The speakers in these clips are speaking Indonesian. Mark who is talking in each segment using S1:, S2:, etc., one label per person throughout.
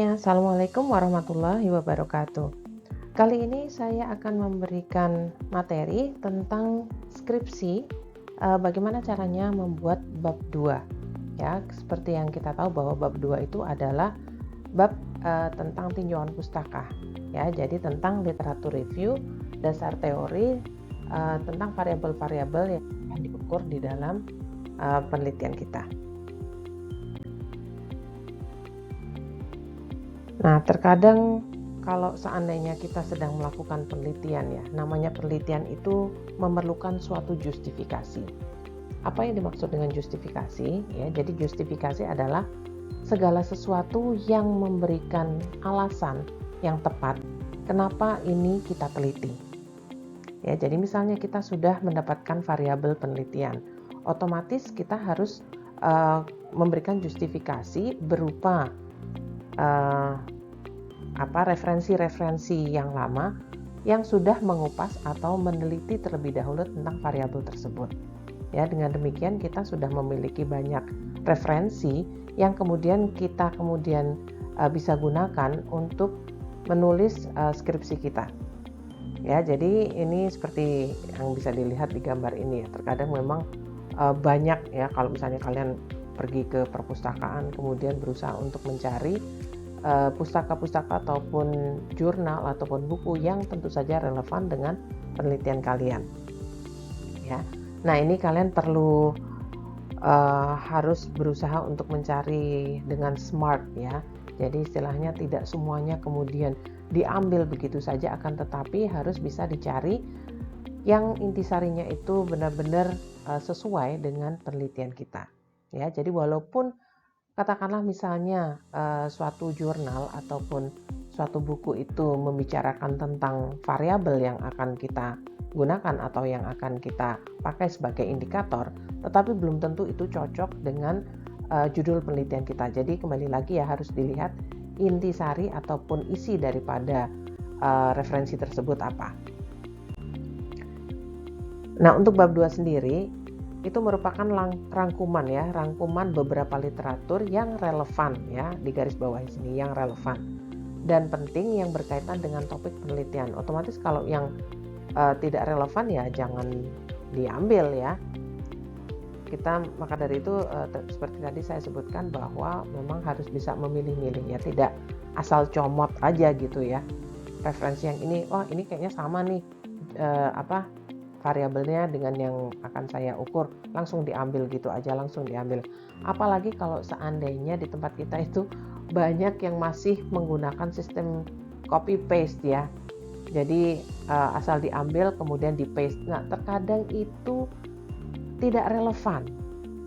S1: semuanya, Assalamualaikum warahmatullahi wabarakatuh. Kali ini saya akan memberikan materi tentang skripsi, bagaimana caranya membuat bab 2. Ya, seperti yang kita tahu bahwa bab 2 itu adalah bab tentang tinjauan pustaka. Ya, jadi tentang literatur review, dasar teori, tentang variabel-variabel yang akan diukur di dalam penelitian kita. Nah, terkadang kalau seandainya kita sedang melakukan penelitian ya, namanya penelitian itu memerlukan suatu justifikasi. Apa yang dimaksud dengan justifikasi? Ya, jadi justifikasi adalah segala sesuatu yang memberikan alasan yang tepat kenapa ini kita teliti. Ya, jadi misalnya kita sudah mendapatkan variabel penelitian, otomatis kita harus memberikan justifikasi berupa referensi-referensi yang lama yang sudah mengupas atau meneliti terlebih dahulu tentang variabel tersebut. Ya, dengan demikian kita sudah memiliki banyak referensi yang kita kemudian bisa gunakan untuk menulis skripsi kita. Ya, jadi ini seperti yang bisa dilihat di gambar ini ya. Terkadang memang banyak ya, kalau misalnya kalian pergi ke perpustakaan kemudian berusaha untuk mencari pustaka-pustaka ataupun jurnal ataupun buku yang tentu saja relevan dengan penelitian kalian. Ya, nah ini kalian perlu harus berusaha untuk mencari dengan smart ya. Jadi istilahnya tidak semuanya kemudian diambil begitu saja, akan tetapi harus bisa dicari yang intisarinya itu benar-benar sesuai dengan penelitian kita. Ya, jadi walaupun katakanlah misalnya suatu jurnal ataupun suatu buku itu membicarakan tentang variabel yang akan kita gunakan atau yang akan kita pakai sebagai indikator, tetapi belum tentu itu cocok dengan judul penelitian kita. Jadi kembali lagi ya, harus dilihat intisari ataupun isi daripada referensi tersebut apa. Nah, untuk bab 2 sendiri itu merupakan rangkuman beberapa literatur yang relevan ya, di garis bawah sini yang relevan dan penting yang berkaitan dengan topik penelitian. Otomatis kalau yang tidak relevan ya jangan diambil ya. Maka dari itu seperti tadi saya sebutkan bahwa memang harus bisa memilih-milih ya, tidak asal comot aja gitu ya. Referensi yang ini, ini kayaknya sama nih variabelnya dengan yang akan saya ukur, langsung diambil gitu aja, langsung diambil. Apalagi kalau seandainya di tempat kita itu banyak yang masih menggunakan sistem copy paste ya. Jadi asal diambil kemudian di paste. Nah, terkadang itu tidak relevan.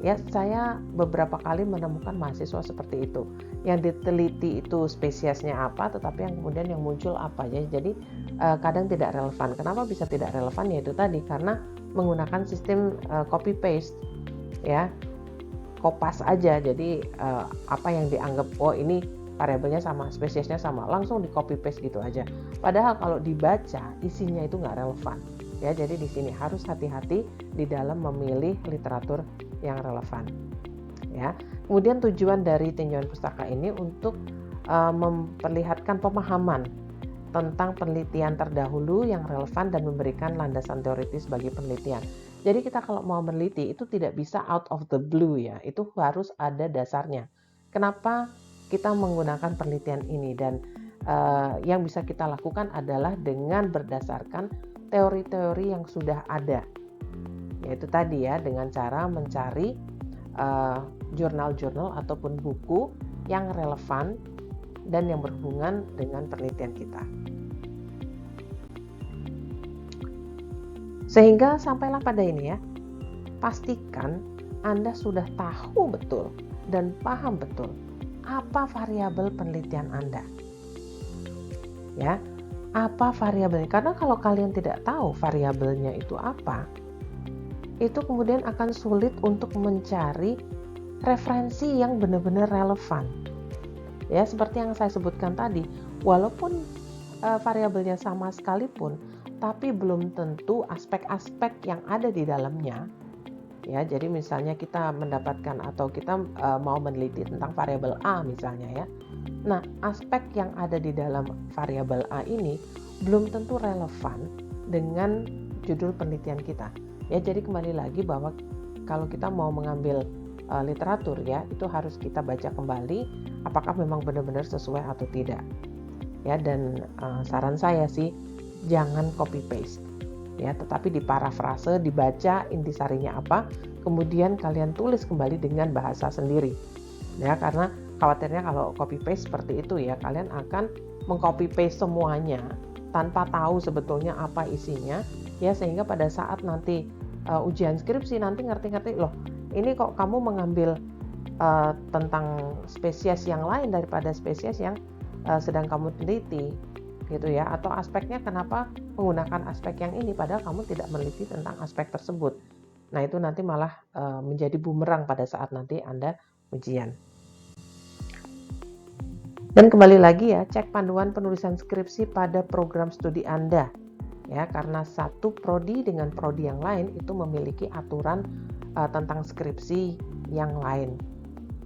S1: Ya, saya beberapa kali menemukan mahasiswa seperti itu. Yang diteliti itu spesiesnya apa, tetapi yang kemudian yang muncul apa ya. Jadi kadang tidak relevan. Kenapa bisa tidak relevan? Ya itu tadi, karena menggunakan sistem copy paste ya, kopas aja. Jadi apa yang dianggap ini variabelnya sama, spesiesnya sama, langsung di copy paste gitu aja. Padahal kalau dibaca isinya itu nggak relevan ya. Jadi di sini harus hati-hati di dalam memilih literatur yang relevan ya. Kemudian tujuan dari tinjauan pustaka ini untuk memperlihatkan pemahaman tentang penelitian terdahulu yang relevan dan memberikan landasan teoritis bagi penelitian. Jadi kita kalau mau meneliti itu tidak bisa out of the blue ya, itu harus ada dasarnya. Kenapa kita menggunakan penelitian ini, dan yang bisa kita lakukan adalah dengan berdasarkan teori-teori yang sudah ada. Yaitu tadi ya, dengan cara mencari jurnal-jurnal ataupun buku yang relevan dan yang berhubungan dengan penelitian kita. Sehingga sampailah pada ini ya, pastikan Anda sudah tahu betul dan paham betul apa variabel penelitian Anda. Ya, apa variabelnya? Karena kalau kalian tidak tahu variabelnya itu apa, itu kemudian akan sulit untuk mencari referensi yang benar-benar relevan. Ya, seperti yang saya sebutkan tadi, walaupun variabelnya sama sekalipun, tapi belum tentu aspek-aspek yang ada di dalamnya Ya, jadi misalnya kita mendapatkan atau kita mau meneliti tentang variabel A misalnya ya. Nah, aspek yang ada di dalam variabel A ini belum tentu relevan dengan judul penelitian kita. Ya, jadi kembali lagi bahwa kalau kita mau mengambil literatur ya, itu harus kita baca kembali apakah memang benar-benar sesuai atau tidak. Ya, dan saran saya sih jangan copy paste. Ya, tetapi diparafrase, dibaca intisarinya apa, kemudian kalian tulis kembali dengan bahasa sendiri. Ya, karena khawatirnya kalau copy paste seperti itu ya, kalian akan mengcopy paste semuanya tanpa tahu sebetulnya apa isinya, ya, sehingga pada saat nanti ujian skripsi nanti ngerti-ngerti, loh, ini kok kamu mengambil tentang spesies yang lain daripada spesies yang sedang kamu teliti. Gitu ya, atau aspeknya kenapa menggunakan aspek yang ini padahal kamu tidak meneliti tentang aspek tersebut. Nah, itu nanti malah menjadi bumerang pada saat nanti Anda ujian. Dan kembali lagi ya, cek panduan penulisan skripsi pada program studi Anda. Ya, karena satu prodi dengan prodi yang lain itu memiliki aturan tentang skripsi yang lain.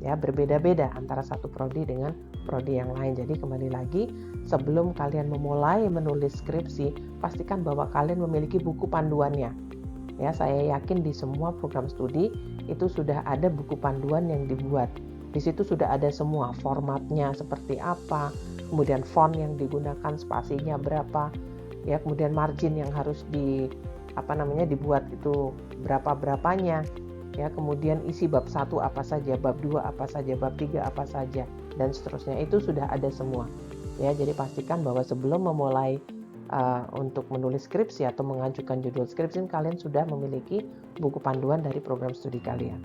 S1: Ya, berbeda-beda antara satu prodi dengan prodi yang lain. Jadi kembali lagi, sebelum kalian memulai menulis skripsi, pastikan bahwa kalian memiliki buku panduannya. Ya, saya yakin di semua program studi itu sudah ada buku panduan yang dibuat. Di situ sudah ada semua formatnya seperti apa, kemudian font yang digunakan spasinya berapa, ya, kemudian margin yang harus dibuat itu berapanya. Ya, kemudian isi bab 1 apa saja, bab 2 apa saja, bab 3 apa saja, dan seterusnya itu sudah ada semua. Ya, jadi pastikan bahwa sebelum memulai untuk menulis skripsi atau mengajukan judul skripsi, kalian sudah memiliki buku panduan dari program studi kalian.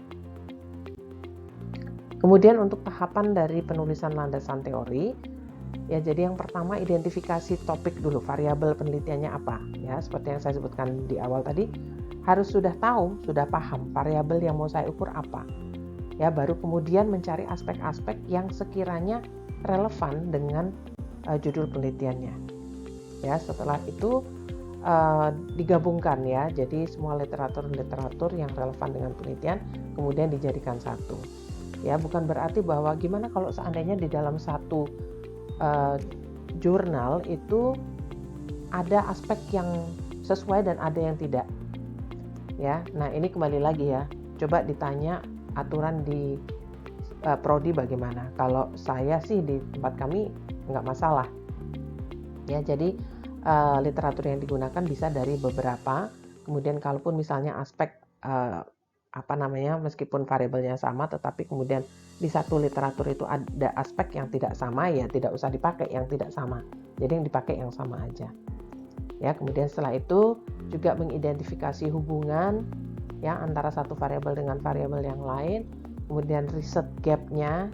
S1: Kemudian untuk tahapan dari penulisan landasan teori, ya, jadi yang pertama identifikasi topik dulu, variabel penelitiannya apa. Ya, seperti yang saya sebutkan di awal tadi, harus sudah tahu, sudah paham variabel yang mau saya ukur apa. Ya, baru kemudian mencari aspek-aspek yang sekiranya relevan dengan judul penelitiannya. Ya, setelah itu digabungkan ya. Jadi semua literatur yang relevan dengan penelitian kemudian dijadikan satu. Ya, bukan berarti bahwa gimana kalau seandainya di dalam satu jurnal itu ada aspek yang sesuai dan ada yang tidak. Ya, nah ini kembali lagi ya, coba ditanya aturan di prodi bagaimana. Kalau saya sih di tempat kami nggak masalah. Ya, jadi literatur yang digunakan bisa dari beberapa. Kemudian kalaupun misalnya aspek meskipun variabelnya sama, tetapi kemudian di satu literatur itu ada aspek yang tidak sama, ya tidak usah dipakai yang tidak sama. Jadi yang dipakai yang sama aja. Ya, kemudian setelah itu juga mengidentifikasi hubungan ya antara satu variabel dengan variabel yang lain, kemudian riset gap-nya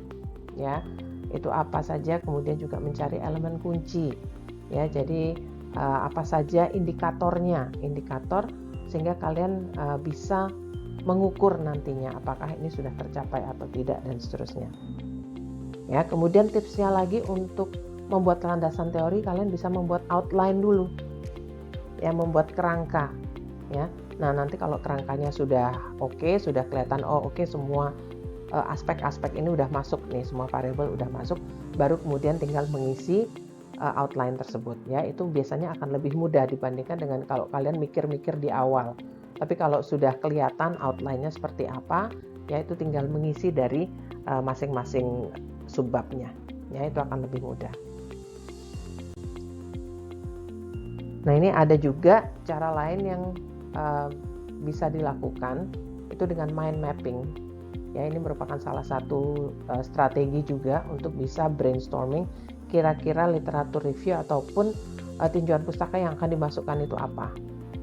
S1: ya, itu apa saja, kemudian juga mencari elemen kunci. Ya, jadi apa saja indikator sehingga kalian bisa mengukur nantinya apakah ini sudah tercapai atau tidak dan seterusnya. Ya, kemudian tipsnya lagi untuk membuat landasan teori, kalian bisa membuat outline dulu. Ya, membuat kerangka ya. Nah, nanti kalau kerangkanya sudah oke, sudah kelihatan semua aspek-aspek ini udah masuk nih, semua variabel udah masuk, baru kemudian tinggal mengisi outline tersebut ya. Itu biasanya akan lebih mudah dibandingkan dengan kalau kalian mikir-mikir di awal. Tapi kalau sudah kelihatan outline-nya seperti apa, ya itu tinggal mengisi dari masing-masing subbabnya. Ya, itu akan lebih mudah. Nah, ini ada juga cara lain yang bisa dilakukan, itu dengan mind mapping. Ya, ini merupakan salah satu strategi juga untuk bisa brainstorming kira-kira literatur review ataupun tinjauan pustaka yang akan dimasukkan itu apa.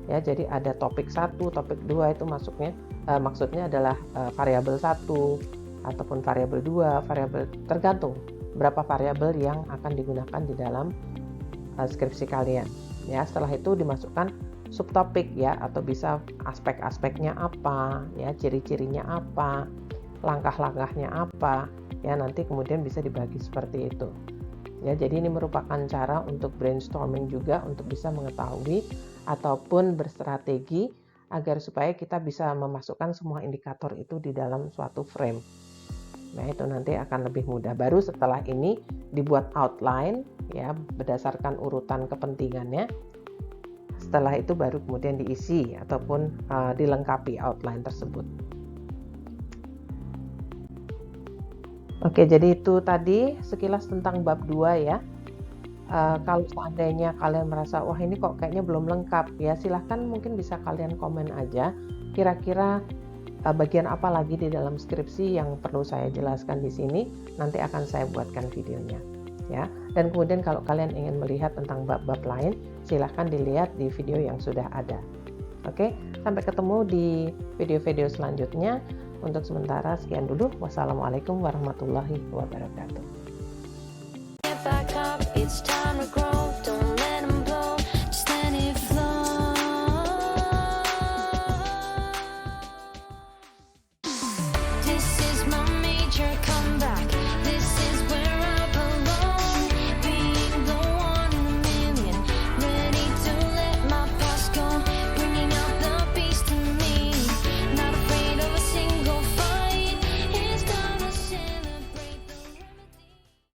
S1: Ya, jadi ada topik 1, topik 2 itu maksudnya adalah variabel 1 ataupun variabel 2, variabel tergantung berapa variabel yang akan digunakan di dalam skripsi kalian. Ya, setelah itu dimasukkan subtopik ya, atau bisa aspek-aspeknya apa, ya, ciri-cirinya apa, langkah-langkahnya apa, ya, nanti kemudian bisa dibagi seperti itu. Ya, jadi ini merupakan cara untuk brainstorming juga untuk bisa mengetahui ataupun berstrategi agar supaya kita bisa memasukkan semua indikator itu di dalam suatu frame. Nah, itu nanti akan lebih mudah. Baru setelah ini dibuat outline ya berdasarkan urutan kepentingannya. Setelah itu baru kemudian diisi ataupun dilengkapi outline tersebut. Oke, jadi itu tadi sekilas tentang bab 2 ya. Kalau seandainya kalian merasa, wah ini kok kayaknya belum lengkap ya, silahkan mungkin bisa kalian komen aja. Kira-kira bagian apa lagi di dalam skripsi yang perlu saya jelaskan di sini, nanti akan saya buatkan videonya ya. Dan kemudian kalau kalian ingin melihat tentang bab-bab lain, silahkan dilihat di video yang sudah ada. Oke, sampai ketemu di video-video selanjutnya. Untuk sementara sekian dulu. Wassalamualaikum warahmatullahi wabarakatuh.